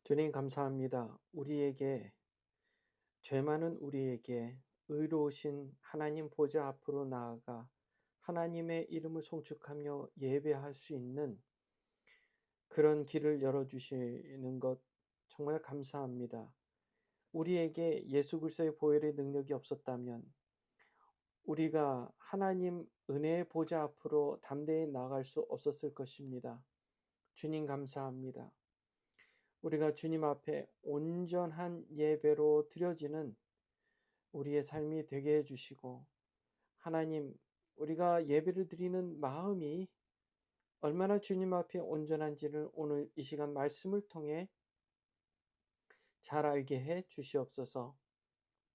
주님 감사합니다. 죄 많은 우리에게 의로우신 하나님 보좌 앞으로 나아가 하나님의 이름을 송축하며 예배할 수 있는 그런 길을 열어주시는 것 정말 감사합니다. 우리에게 예수 그리스도의 보혈의 능력이 없었다면 우리가 하나님 은혜의 보좌 앞으로 담대히 나아갈 수 없었을 것입니다. 주님 감사합니다. 우리가 주님 앞에 온전한 예배로 드려지는 우리의 삶이 되게 해 주시고, 하나님, 우리가 예배를 드리는 마음이 얼마나 주님 앞에 온전한지를 오늘 이 시간 말씀을 통해 잘 알게 해 주시옵소서.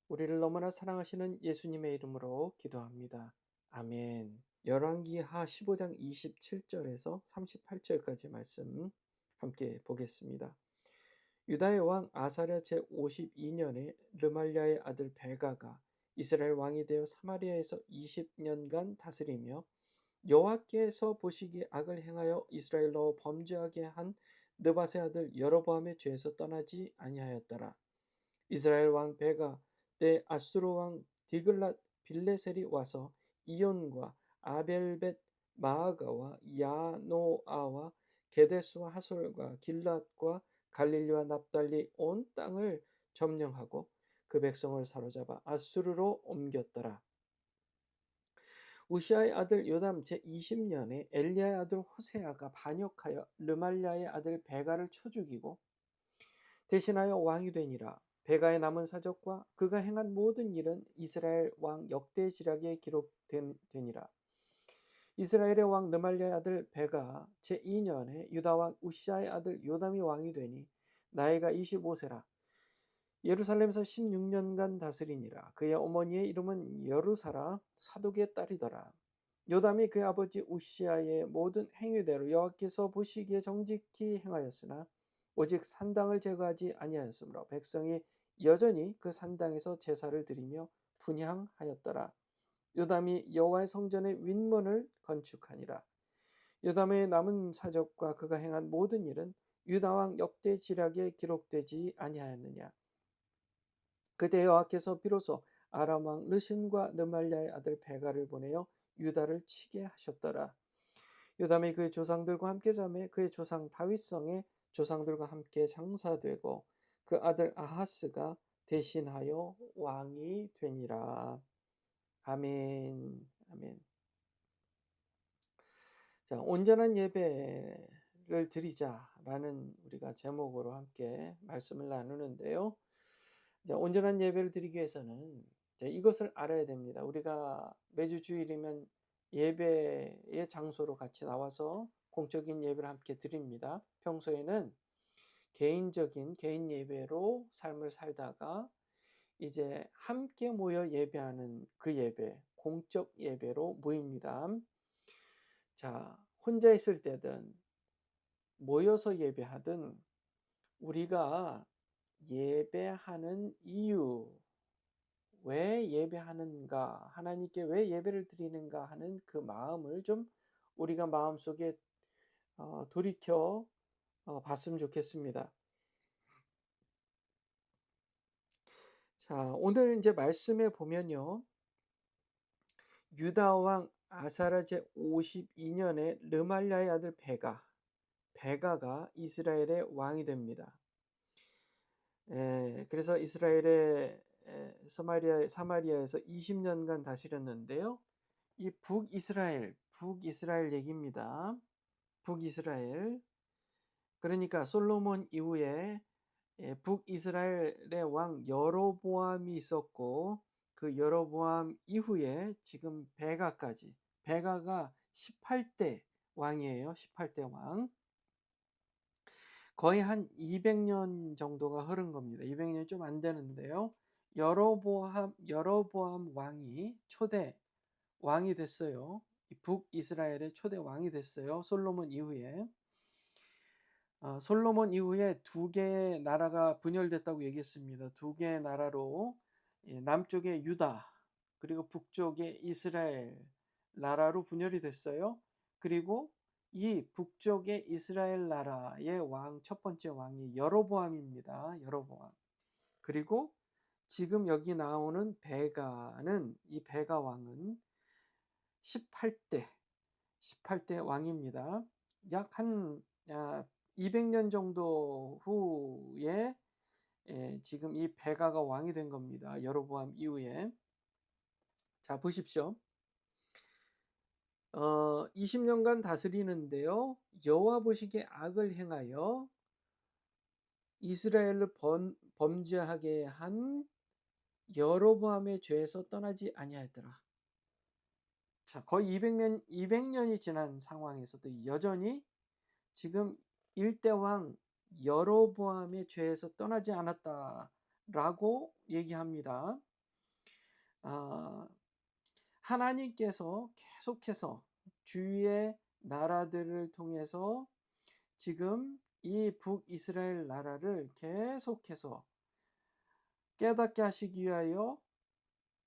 우리를 너무나 사랑하시는 예수님의 이름으로 기도합니다. 아멘. 열왕기하 15장 27절에서 38절까지 말씀 함께 보겠습니다. 유다의 왕 아사랴 제52년에 르말랴의 아들 베가가 이스라엘 왕이 되어 사마리아에서 20년간 다스리며 여호와께서 보시기에 악을 행하여 이스라엘로 범죄하게 한 느밧의 아들 여로보암의 죄에서 떠나지 아니하였더라. 이스라엘 왕 베가 때 아수르 왕 디글랏 빌레셀이 와서 이온과 아벨벳 마아가와 야노아와 게데스와 하솔과 길랏과 갈릴리와 납달리 온 땅을 점령하고 그 백성을 사로잡아 아수르로 옮겼더라. 우시아의 아들 요담 제20년에 엘리야의 아들 호세아가 반역하여 르말랴의 아들 베가를 쳐 죽이고 대신하여 왕이 되니라. 베가의 남은 사적과 그가 행한 모든 일은 이스라엘 왕 역대지략에 기록되니라. 이스라엘의 왕 르말랴의 아들 베가 제2년에 유다 왕 우시아의 아들 요담이 왕이 되니 나이가 25세라. 예루살렘에서 16년간 다스리니라. 그의 어머니의 이름은 여루사라 사독의 딸이더라. 요담이 그의 아버지 우시아의 모든 행위대로 여호와께서 보시기에 정직히 행하였으나 오직 산당을 제거하지 아니하였으므로 백성이 여전히 그 산당에서 제사를 드리며 분향하였더라. 요담이 여호와의 성전의 윗문을 건축하니라. 요담의 남은 사적과 그가 행한 모든 일은 유다 왕 역대지략에 기록되지 아니하였느냐. 그때 여호와께서 비로소 아람 왕 르신과 르말랴의 아들 베가를 보내어 유다를 치게 하셨더라. 요담이 그의 조상들과 함께 잠에 그의 조상 다윗성의 조상들과 함께 장사되고 그 아들 아하스가 대신하여 왕이 되니라. 아멘. 아멘. 자, 온전한 예배를 드리자라는 우리가 제목으로 함께 말씀을 나누는데요. 자, 온전한 예배를 드리기 위해서는 이것을 알아야 됩니다. 우리가 매주 주일이면 예배의 장소로 같이 나와서 공적인 예배를 함께 드립니다. 평소에는 개인 예배로 삶을 살다가 이제 함께 모여 예배하는 그 예배, 공적 예배로 모입니다. 자, 혼자 있을 때든 모여서 예배하든 우리가 예배하는 이유, 왜 예배하는가, 하나님께 왜 예배를 드리는가 하는 그 마음을 좀 우리가 마음속에 돌이켜 봤으면 좋겠습니다. 자, 오늘 이제 말씀에 보면요. 유다 왕 아사랴 제52년에 르말랴의 아들 베가가 이스라엘의 왕이 됩니다. 그래서 이스라엘의 사마리아에서 20년간 다스렸는데요. 이 북이스라엘 얘기입니다. 북이스라엘. 그러니까 솔로몬 이후에 북이스라엘의 왕 여로보암이 있었고 그 여로보암 이후에 지금 베가가 18대 왕이에요. 18대 왕. 거의 한 200년 정도가 흐른 겁니다. 200년 좀 안 되는데요. 여로보암 왕이 초대 왕이 됐어요. 북이스라엘의 초대 왕이 됐어요. 솔로몬 이후에. 솔로몬 이후에 두 개의 나라가 분열됐다고 얘기했습니다. 두 개의 나라로 남쪽에 유다 그리고 북쪽에 이스라엘 나라로 분열이 됐어요. 그리고 이 북쪽의 이스라엘 나라의 왕, 첫 번째 왕이 여로보암입니다. 여로보암. 그리고 지금 여기 나오는 이 베가 왕은 18대 왕입니다. 약 한 200년 정도 후에 지금 이 베가가 왕이 된 겁니다. 여로보암 이후에. 자, 보십시오. 20년간 다스리는데요. 여호와 보시기에 악을 행하여 이스라엘을 범죄하게 한 여로보암의 죄에서 떠나지 아니하였더라. 자, 거의 200년이 지난 상황에서도 여전히 지금 일대왕 여로보암의 죄에서 떠나지 않았다라고 얘기합니다. 하나님께서 계속해서 주위의 나라들을 통해서 지금 이 북이스라엘 나라를 계속해서 깨닫게 하시기 위하여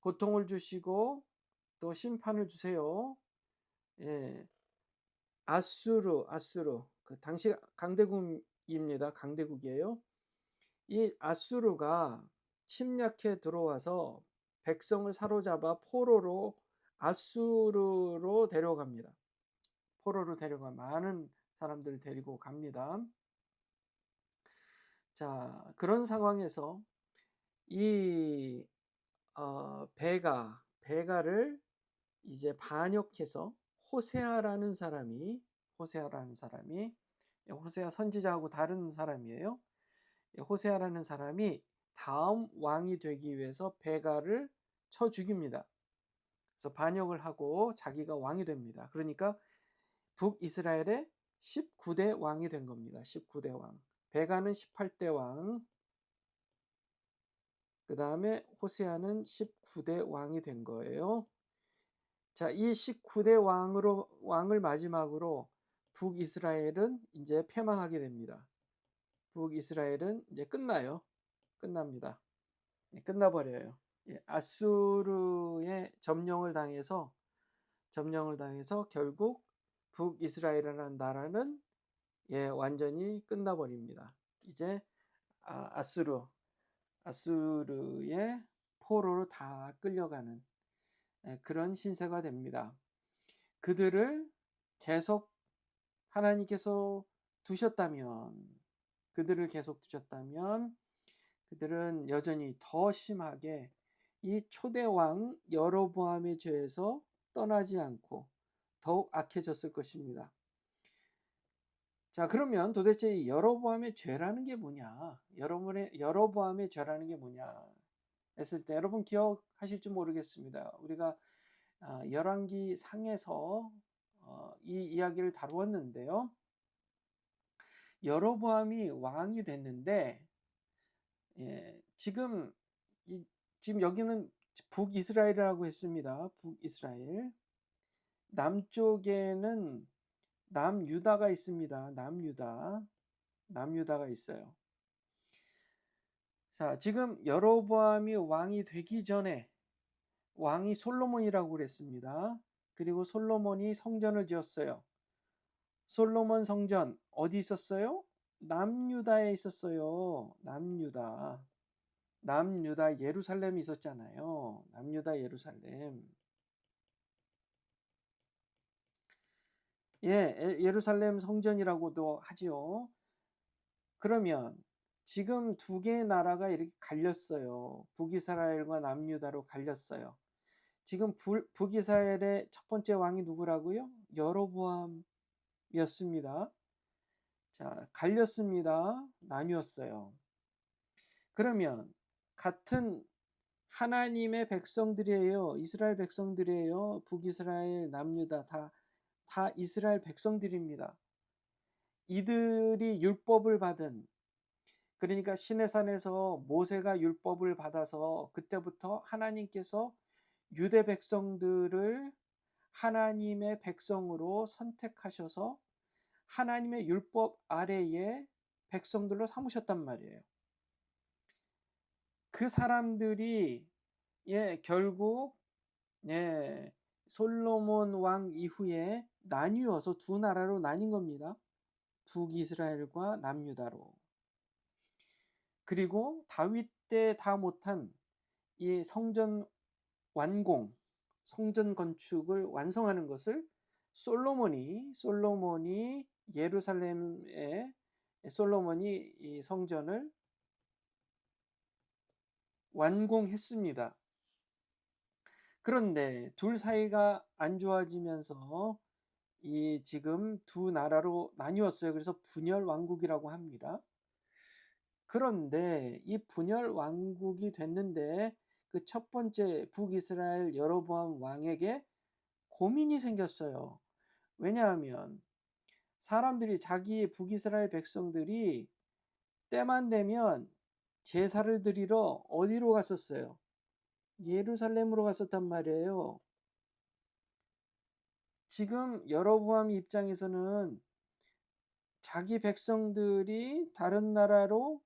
고통을 주시고 또 심판을 주세요. 예, 아수르 그 당시 강대국입니다. 강대국이에요. 이 아수르가 침략해 들어와서 백성을 사로잡아 아수르로 데려갑니다. 포로로 데려가 많은 사람들을 데리고 갑니다. 자, 그런 상황에서 이 베가를 이제 반역해서 호세아라는 사람이 호세아 선지자하고 다른 사람이에요. 호세아라는 사람이 다음 왕이 되기 위해서 베가를 쳐 죽입니다. 그래서 반역을 하고 자기가 왕이 됩니다. 그러니까 북이스라엘의 19대 왕이 된 겁니다. 19대 왕. 베가는 18대 왕. 그 다음에 호세아는 19대 왕이 된 거예요. 자, 이 19대 왕을 마지막으로 북이스라엘은 이제 패망하게 됩니다. 북이스라엘은 이제 끝납니다. 끝나버려요. 아수르의 점령을 당해서 결국 북이스라엘이라는 나라는 완전히 끝나버립니다. 이제 아수르의 포로로 다 끌려가는 그런 신세가 됩니다. 그들을 계속 하나님께서 그들을 계속 두셨다면 그들은 여전히 더 심하게 이 초대왕 여로보암의 죄에서 떠나지 않고 더욱 악해졌을 것입니다. 자, 그러면 도대체 이 여로보암의 죄라는 게 뭐냐? 여로보암의 죄라는 게 뭐냐? 했을 때 여러분 기억하실지 모르겠습니다. 우리가 열왕기 상에서 이 이야기를 다루었는데요. 여로보암이 왕이 됐는데 지금 여기는 북이스라엘이라고 했습니다. 북이스라엘. 남쪽에는 남유다가 있습니다. 남유다가 있어요. 자, 지금 여로보암이 왕이 되기 전에 왕이 솔로몬이라고 그랬습니다. 그리고 솔로몬이 성전을 지었어요. 솔로몬 성전 어디 있었어요? 남유다에 있었어요. 남유다 예루살렘이 있었잖아요. 남유다 예루살렘. 예루살렘 성전이라고도 하지요. 그러면 지금 두 개의 나라가 이렇게 갈렸어요. 북이스라엘과 남유다로 갈렸어요. 지금 북이스라엘의 첫 번째 왕이 누구라고요? 여로보암이었습니다. 자, 갈렸습니다. 나뉘었어요. 그러면 같은 하나님의 백성들이에요. 이스라엘 백성들이에요. 북이스라엘, 남유다 다 이스라엘 백성들입니다. 이들이 율법을 받은, 그러니까 시내산에서 모세가 율법을 받아서 그때부터 하나님께서 유대 백성들을 하나님의 백성으로 선택하셔서 하나님의 율법 아래에 백성들로 삼으셨단 말이에요. 그 사람들이 결국 솔로몬 왕 이후에 나뉘어서 두 나라로 나뉜 겁니다. 북이스라엘과 남유다로. 그리고 다윗 때 다 못한 이 성전 완공, 성전 건축을 완성하는 것을 솔로몬이 예루살렘에 솔로몬이 이 성전을 완공했습니다. 그런데 둘 사이가 안 좋아지면서 이 지금 두 나라로 나뉘었어요. 그래서 분열 왕국이라고 합니다. 그런데 이 분열 왕국이 됐는데 그 첫 번째 북이스라엘 여로보암 왕에게 고민이 생겼어요. 왜냐하면 사람들이 자기 북이스라엘 백성들이 때만 되면 제사를 드리러 어디로 갔었어요? 예루살렘으로 갔었단 말이에요. 지금 여로보암 입장에서는 자기 백성들이 다른 나라로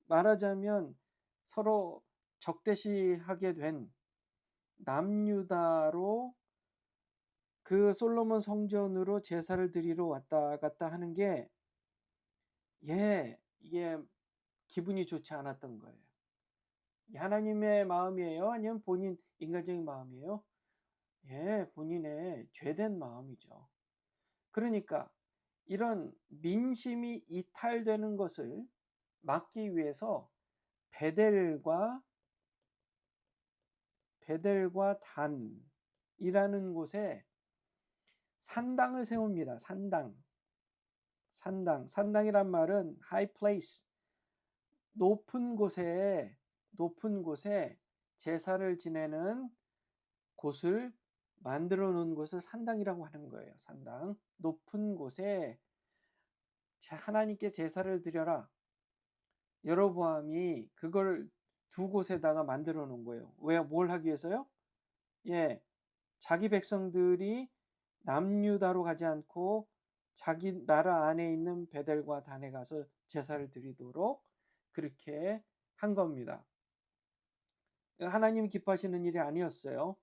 말하자면 서로 적대시하게 된 남유다로 그 솔로몬 성전으로 제사를 드리러 왔다 갔다 하는 게 이게 기분이 좋지 않았던 거예요. 하나님의 마음이에요? 아니면 본인 인간적인 마음이에요? 본인의 죄된 마음이죠. 그러니까 이런 민심이 이탈되는 것을 막기 위해서 베델과 단이라는 곳에 산당을 세웁니다. 산당이란 말은 high place, 높은 곳에 제사를 지내는 곳을 만들어 놓은 곳을 산당이라고 하는 거예요. 산당. 높은 곳에 하나님께 제사를 드려라. 여로보암이 그걸 두 곳에다가 만들어 놓은 거예요. 왜? 뭘 하기 위해서요? 자기 백성들이 남유다로 가지 않고 자기 나라 안에 있는 베델과 단에 가서 제사를 드리도록 그렇게 한 겁니다. 하나님이 기뻐하시는 일이 아니었어요.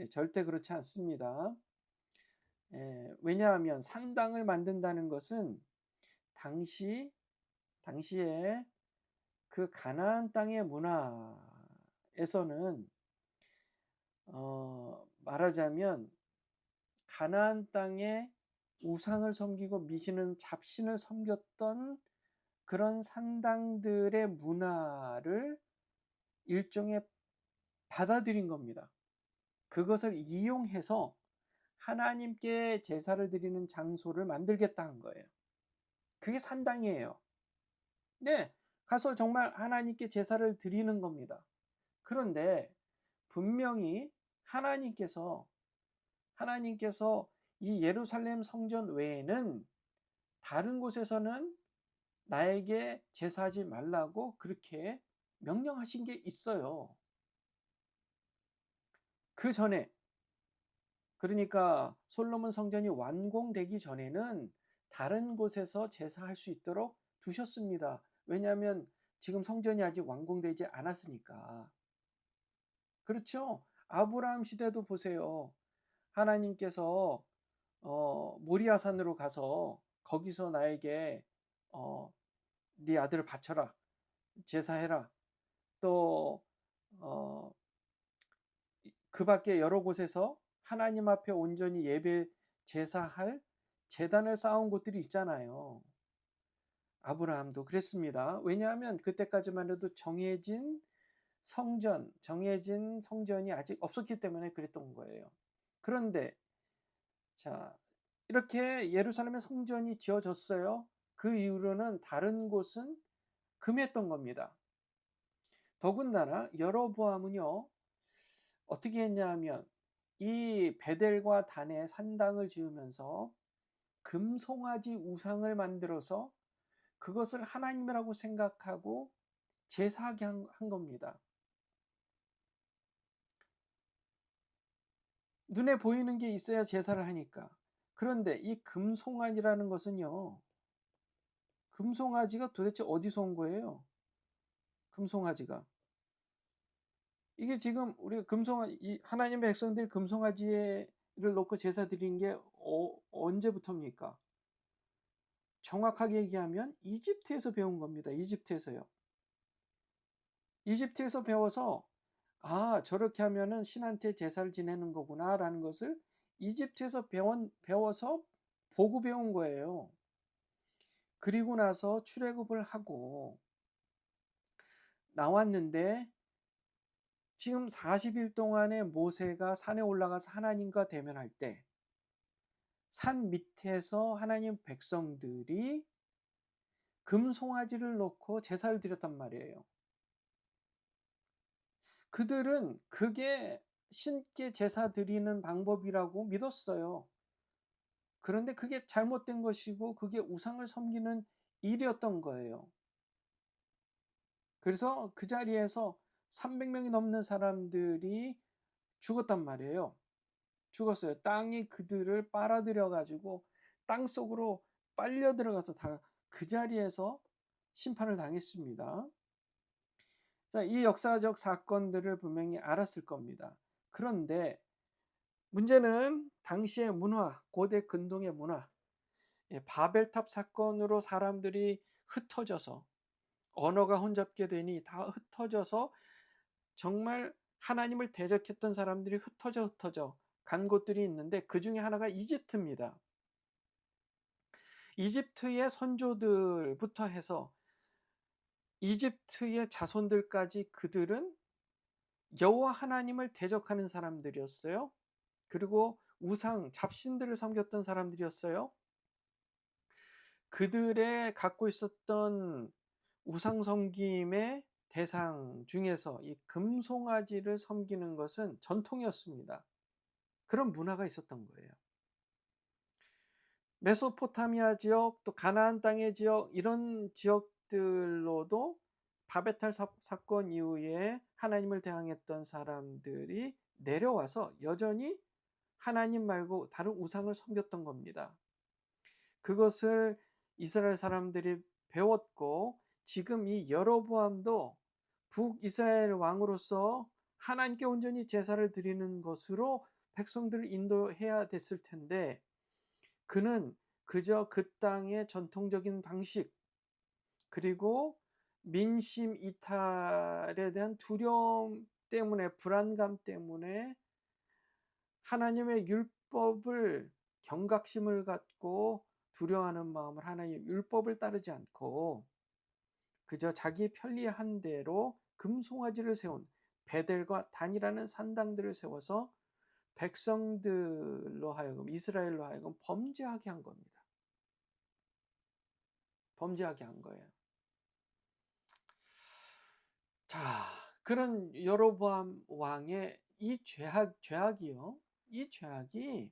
절대 그렇지 않습니다. 왜냐하면 산당을 만든다는 것은 당시에 그 가나안 땅의 문화에서는 말하자면 가나안 땅에 우상을 섬기고 미시는 잡신을 섬겼던 그런 산당들의 문화를 일종의 받아들인 겁니다. 그것을 이용해서 하나님께 제사를 드리는 장소를 만들겠다 한 거예요. 그게 산당이에요. 가서 정말 하나님께 제사를 드리는 겁니다. 그런데 분명히 하나님께서 이 예루살렘 성전 외에는 다른 곳에서는 나에게 제사하지 말라고 그렇게 명령하신 게 있어요. 그 전에, 그러니까 솔로몬 성전이 완공되기 전에는 다른 곳에서 제사할 수 있도록 두셨습니다. 왜냐하면 지금 성전이 아직 완공되지 않았으니까. 그렇죠? 아브라함 시대도 보세요. 하나님께서 모리아산으로 가서 거기서 나에게 네 아들을 바쳐라, 제사해라. 또 그 밖에 여러 곳에서 하나님 앞에 온전히 예배 제사할 제단을 쌓은 곳들이 있잖아요. 아브라함도 그랬습니다. 왜냐하면 그때까지만 해도 정해진 성전이 아직 없었기 때문에 그랬던 거예요. 그런데 이렇게 예루살렘의 성전이 지어졌어요. 그 이후로는 다른 곳은 금했던 겁니다. 더군다나 여로보암은요, 어떻게 했냐면 이 베델과 단에 산당을 지으면서 금송아지 우상을 만들어서 그것을 하나님이라고 생각하고 제사하게 한 겁니다. 눈에 보이는 게 있어야 제사를 하니까. 그런데 이 금송아지라는 것은요, 금송아지가 도대체 어디서 온 거예요? 금송아지가 이게 지금 우리가 이 하나님의 백성들이 금송아지를 놓고 제사 드린 게 언제부터입니까? 정확하게 얘기하면 이집트에서 배운 겁니다. 이집트에서요. 이집트에서 배워서 '아 저렇게 하면은 신한테 제사를 지내는 거구나.'라는 것을 이집트에서 배워서 보고 배운 거예요. 그리고 나서 출애굽을 하고 나왔는데 지금 40일 동안에 모세가 산에 올라가서 하나님과 대면할 때 산 밑에서 하나님 백성들이 금송아지를 놓고 제사를 드렸단 말이에요. 그들은 그게 신께 제사 드리는 방법이라고 믿었어요. 그런데 그게 잘못된 것이고 그게 우상을 섬기는 일이었던 거예요. 그래서 그 자리에서 300 명이 넘는 사람들이 죽었단 말이에요. 죽었어요. 땅이 그들을 빨아들여 가지고 땅속으로 빨려 들어가서 다 그 자리에서 심판을 당했습니다. 자, 이 역사적 사건들을 분명히 알았을 겁니다. 그런데 문제는 당시의 문화, 고대 근동의 문화, 바벨탑 사건으로 사람들이 흩어져서 언어가 혼잡게 되니 다 흩어져서 정말 하나님을 대적했던 사람들이 흩어져 간 곳들이 있는데 그 중에 하나가 이집트입니다. 이집트의 선조들부터 해서 이집트의 자손들까지 그들은 여호와 하나님을 대적하는 사람들이었어요. 그리고 우상, 잡신들을 섬겼던 사람들이었어요. 그들의 갖고 있었던 우상 섬김의 대상 중에서 이 금송아지를 섬기는 것은 전통이었습니다. 그런 문화가 있었던 거예요. 메소포타미아 지역, 또 가나안 땅의 지역, 이런 지역들로도 바베탈 사건 이후에 하나님을 대항했던 사람들이 내려와서 여전히 하나님 말고 다른 우상을 섬겼던 겁니다. 그것을 이스라엘 사람들이 배웠고 지금 이 여로보암도 북이스라엘 왕으로서 하나님께 온전히 제사를 드리는 것으로 백성들을 인도해야 됐을 텐데 그는 그저 그 땅의 전통적인 방식 그리고 민심 이탈에 대한 두려움 때문에 불안감 때문에 하나님의 율법을 경각심을 갖고 두려워하는 마음을 하나님의 율법을 따르지 않고 그저 자기 편리한 대로 금송아지를 세운 베델과 단이라는 산당들을 세워서 백성들로 하여금 이스라엘로 하여금 범죄하게 한 겁니다. 범죄하게 한 거예요. 자, 그런 여로보암 왕의 이 죄악이요. 이 죄악이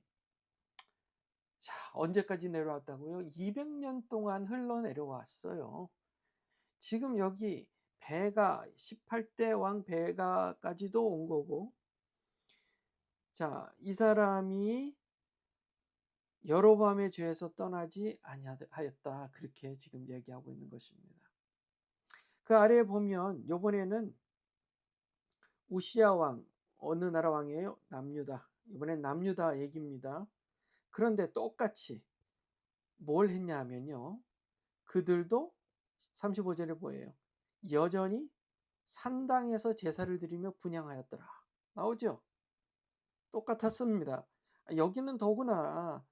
자, 언제까지 내려왔다고요? 200년 동안 흘러내려왔어요. 지금 여기 베가 18대 왕 베가까지도 온 거고 자, 이 사람이 여로보암의 죄에서 떠나지 아니하였다. 그렇게 지금 얘기하고 있는 것입니다. 그 아래에 보면 이번에는 우시야 왕 어느 나라 왕이에요? 남유다. 이번엔 남유다 얘기입니다. 그런데 똑같이 뭘 했냐 하면요. 그들도 35절에 뭐예요? 여전히 산당에서 제사를 드리며 분향하였더라. 나오죠? 똑같았습니다. 여기는 더군다나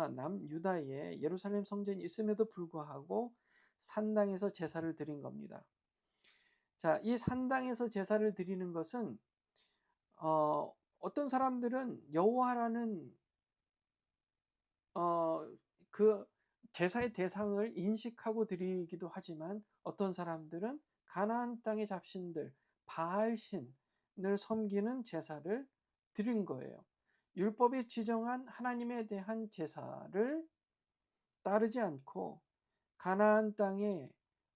남유다에 예루살렘 성전이 있음에도 불구하고 산당에서 제사를 드린 겁니다. 자, 이 산당에서 제사를 드리는 것은 어떤 사람들은 여호와라는 그 제사의 대상을 인식하고 드리기도 하지만 어떤 사람들은 가나안 땅의 잡신들 바알신을 섬기는 제사를 드린 거예요. 율법이 지정한 하나님에 대한 제사를 따르지 않고 가나안 땅에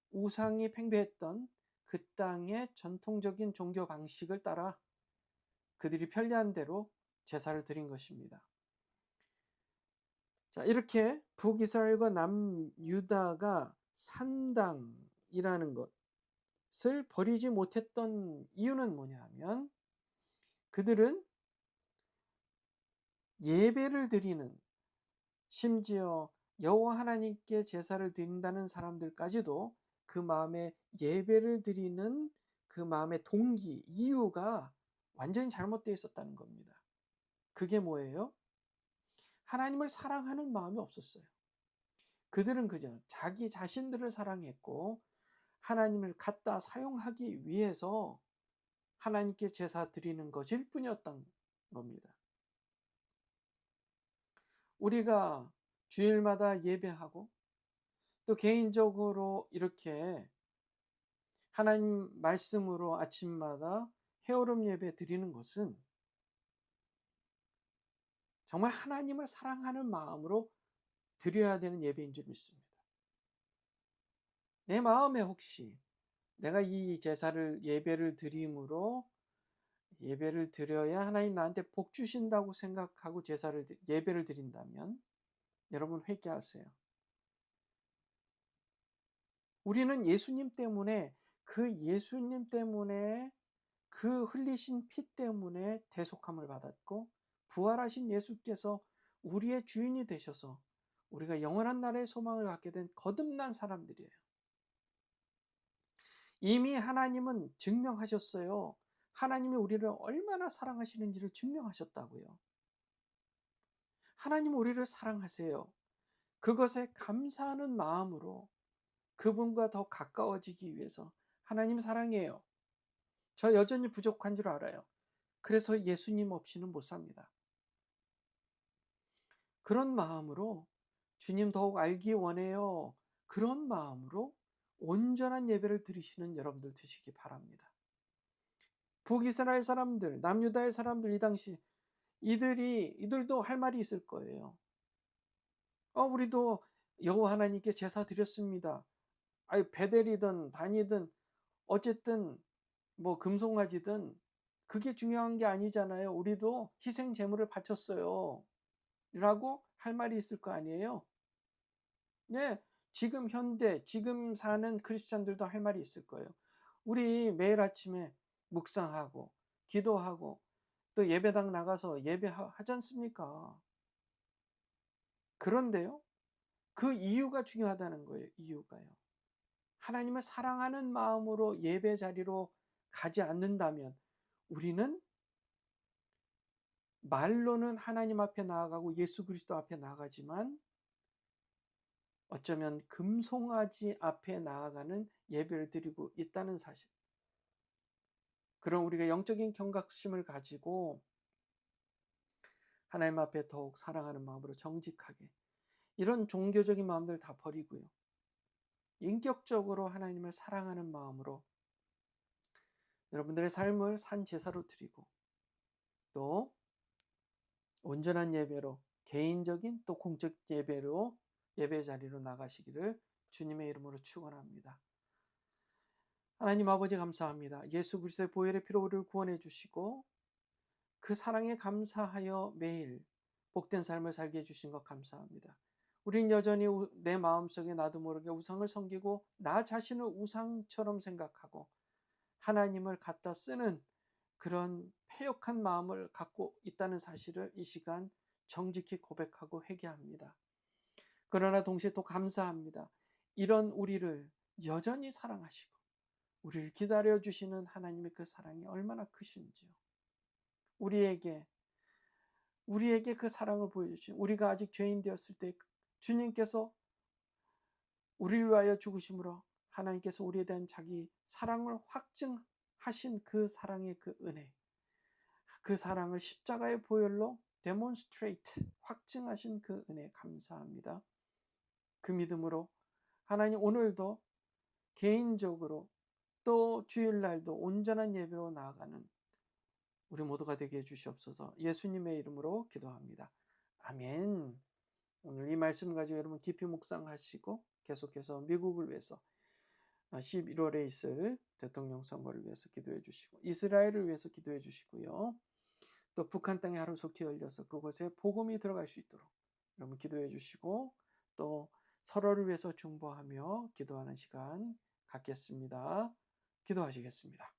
우상이 팽배했던 그 땅의 전통적인 종교 방식을 따라 그들이 편리한 대로 제사를 드린 것입니다. 자, 이렇게 북이스라엘과 남유다가 산당이라는 것, 버리지 못했던 이유는 뭐냐 하면 그들은 예배를 드리는, 심지어 여호와 하나님께 제사를 드린다는 사람들까지도 그 마음에 예배를 드리는 그 마음의 동기, 이유가 완전히 잘못되어 있었다는 겁니다. 그게 뭐예요? 하나님을 사랑하는 마음이 없었어요. 그들은 그저 자기 자신들을 사랑했고 하나님을 갖다 사용하기 위해서 하나님께 제사 드리는 것일 뿐이었던 겁니다. 우리가 주일마다 예배하고 또 개인적으로 이렇게 하나님 말씀으로 아침마다 헤어름 예배 드리는 것은 정말 하나님을 사랑하는 마음으로 드려야 되는 예배인 줄 믿습니다. 내 마음에 혹시 내가 이 제사를 예배를 드림으로 예배를 드려야 하나님 나한테 복 주신다고 생각하고 예배를 드린다면 여러분 회개하세요. 우리는 예수님 때문에 그 흘리신 피 때문에 대속함을 받았고 부활하신 예수께서 우리의 주인이 되셔서 우리가 영원한 나라의 소망을 갖게 된 거듭난 사람들이에요. 이미 하나님은 증명하셨어요. 하나님이 우리를 얼마나 사랑하시는지를 증명하셨다고요. 하나님은 우리를 사랑하세요. 그것에 감사하는 마음으로 그분과 더 가까워지기 위해서 하나님 사랑해요. 저 여전히 부족한 줄 알아요. 그래서 예수님 없이는 못 삽니다. 그런 마음으로 주님 더욱 알기 원해요. 그런 마음으로 온전한 예배를 드리시는 여러분들 되시기 바랍니다. 북이스라엘 사람들, 남유다의 사람들 이 당시 이들도 할 말이 있을 거예요. 우리도 여호와 하나님께 제사 드렸습니다. 베델이든 단이든 어쨌든 뭐 금송아지든 그게 중요한 게 아니잖아요. 우리도 희생 제물을 바쳤어요. 라고 할 말이 있을 거 아니에요. 네, 지금 사는 크리스찬들도 할 말이 있을 거예요. 우리 매일 아침에 묵상하고 기도하고 또 예배당 나가서 예배하지 않습니까? 그런데요, 그 이유가 중요하다는 거예요. 이유가요. 하나님을 사랑하는 마음으로 예배 자리로 가지 않는다면 우리는 말로는 하나님 앞에 나아가고 예수 그리스도 앞에 나아가지만 어쩌면 금송아지 앞에 나아가는 예배를 드리고 있다는 사실. 그럼 우리가 영적인 경각심을 가지고 하나님 앞에 더욱 사랑하는 마음으로 정직하게 이런 종교적인 마음들 다 버리고요. 인격적으로 하나님을 사랑하는 마음으로 여러분들의 삶을 산 제사로 드리고 또 온전한 예배로 개인적인 또 공적 예배로 예배 자리로 나가시기를 주님의 이름으로 축원합니다. 하나님 아버지 감사합니다. 예수 그리스도의 보혈의 피로 우리를 구원해 주시고 그 사랑에 감사하여 매일 복된 삶을 살게 해주신 것 감사합니다. 우린 여전히 내 마음속에 나도 모르게 우상을 섬기고 나 자신을 우상처럼 생각하고 하나님을 갖다 쓰는 그런 패역한 마음을 갖고 있다는 사실을 이 시간 정직히 고백하고 회개합니다. 그러나 동시에 또 감사합니다. 이런 우리를 여전히 사랑하시고 우리를 기다려주시는 하나님의 그 사랑이 얼마나 크신지요. 우리에게 그 사랑을 보여주신 우리가 아직 죄인 되었을 때 주님께서 우리를 위하여 죽으심으로 하나님께서 우리에 대한 자기 사랑을 확증하신 그 사랑의 그 은혜, 그 사랑을 십자가의 보혈로 demonstrate 확증하신 그 은혜 감사합니다. 그 믿음으로 하나님 오늘도 개인적으로 또 주일날도 온전한 예배로 나아가는 우리 모두가 되게 해주시옵소서. 예수님의 이름으로 기도합니다. 아멘. 오늘 이 말씀 가지고 여러분 깊이 묵상하시고 계속해서 미국을 위해서 11월에 있을 대통령 선거를 위해서 기도해 주시고 이스라엘을 위해서 기도해 주시고요. 또 북한 땅에 하루속히 열려서 그곳에 복음이 들어갈 수 있도록 여러분 기도해 주시고 또 서로를 위해서 중보하며 기도하는 시간 갖겠습니다. 기도하시겠습니다.